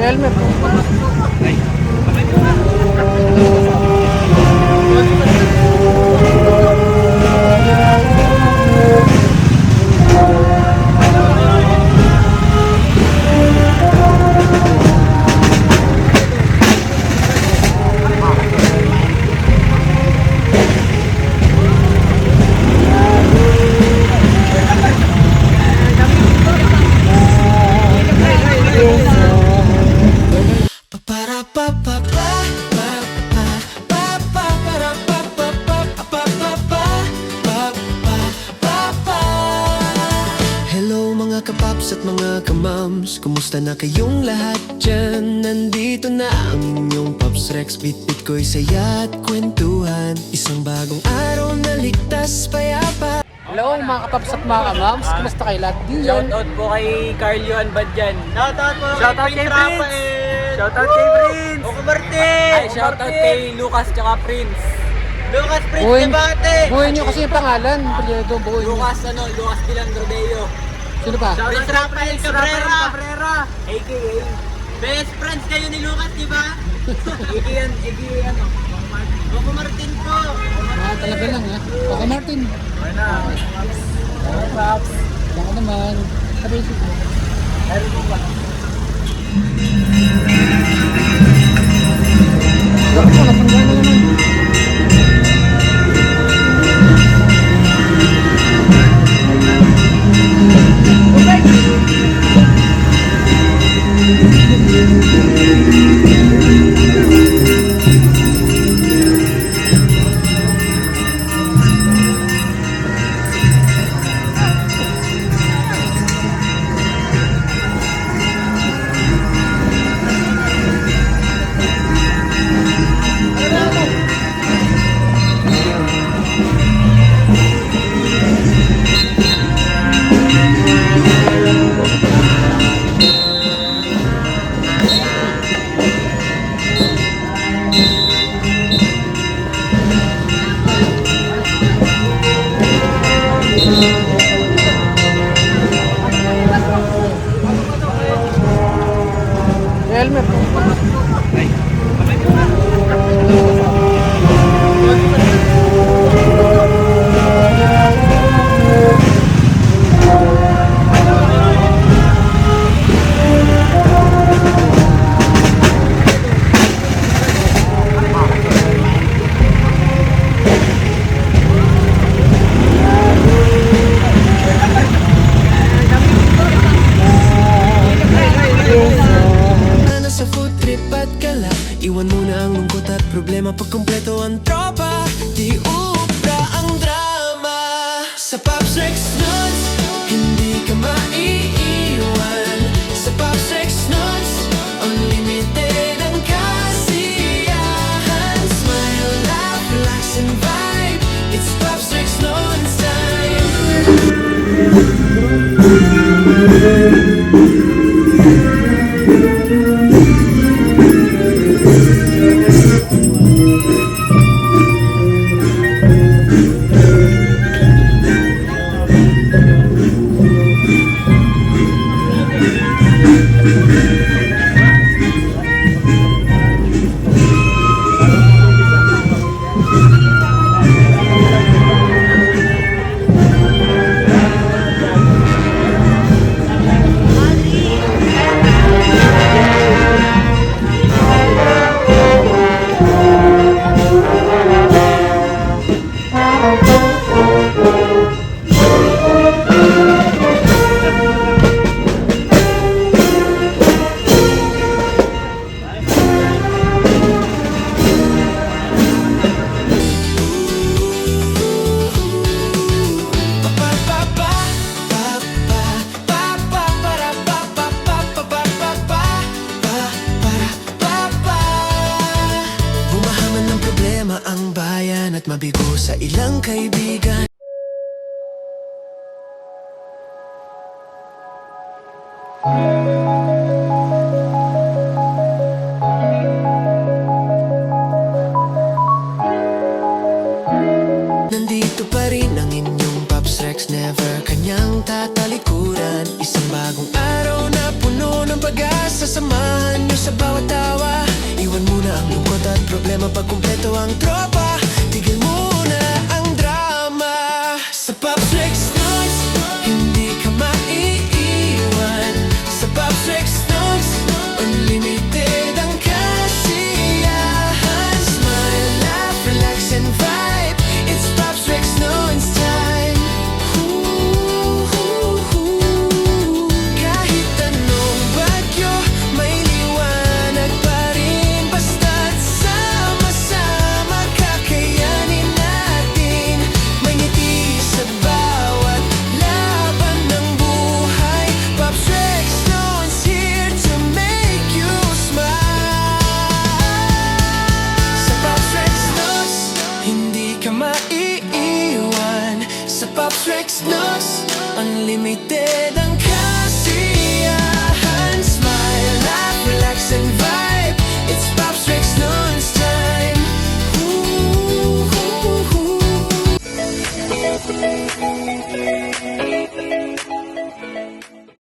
Helmet. Hello mga kapaps at mga kamams, kumusta na kayong lahat dyan? Nandito na ang inyong Paps Rex, bitbit ko'y saya at kwentuhan. Isang bagong araw na ligtas payapa. Hello mga kapaps at mga kamams, kumusta kayo lahat din yan? Shoutout po kay Carl Johan Badjan. Shoutout po Shoutout kay Prince. Shoutout kay Prince. Oco Martin. Ay, shoutout kay Lucas tsaka Prince. Lucas Prince Buuin- Debate. Buuin nyo kasi yung pangalan. Pwede buuin nyo. Lucas Tilang Rodeo. Sino pa? Prince Rafael Cabrera. AKA. Best friends kayo ni Lucas, di ba? AKA ano? Oco Martin po. Talaga lang ha. Okay Martin. Paps. Baka naman. Sabi si Meron po ba? Baka po, napanggan na naman. Helmet. Sa food trip at gala, iwan mo na ang lungkot at problema. Pag kumpleto ang tropa, di ubra ang drama. Sa Paps Rex Nuts, hindi ka maiiwan. Sa Paps Rex Nuts, unlimited ang kasiyahan. Smile, laugh, relax and vibe. It's Paps Rex Nuts time. at mabigo sa ilang kaibigan. Nandito pa rin ang inyong Paps Rex, never kanyang tatalikuran. Isang bagong araw na puno ng pag-asa, samahan niyo sa bawat tawa. Iwan muna ang lungkot at problema pag kumpleto ang tropa.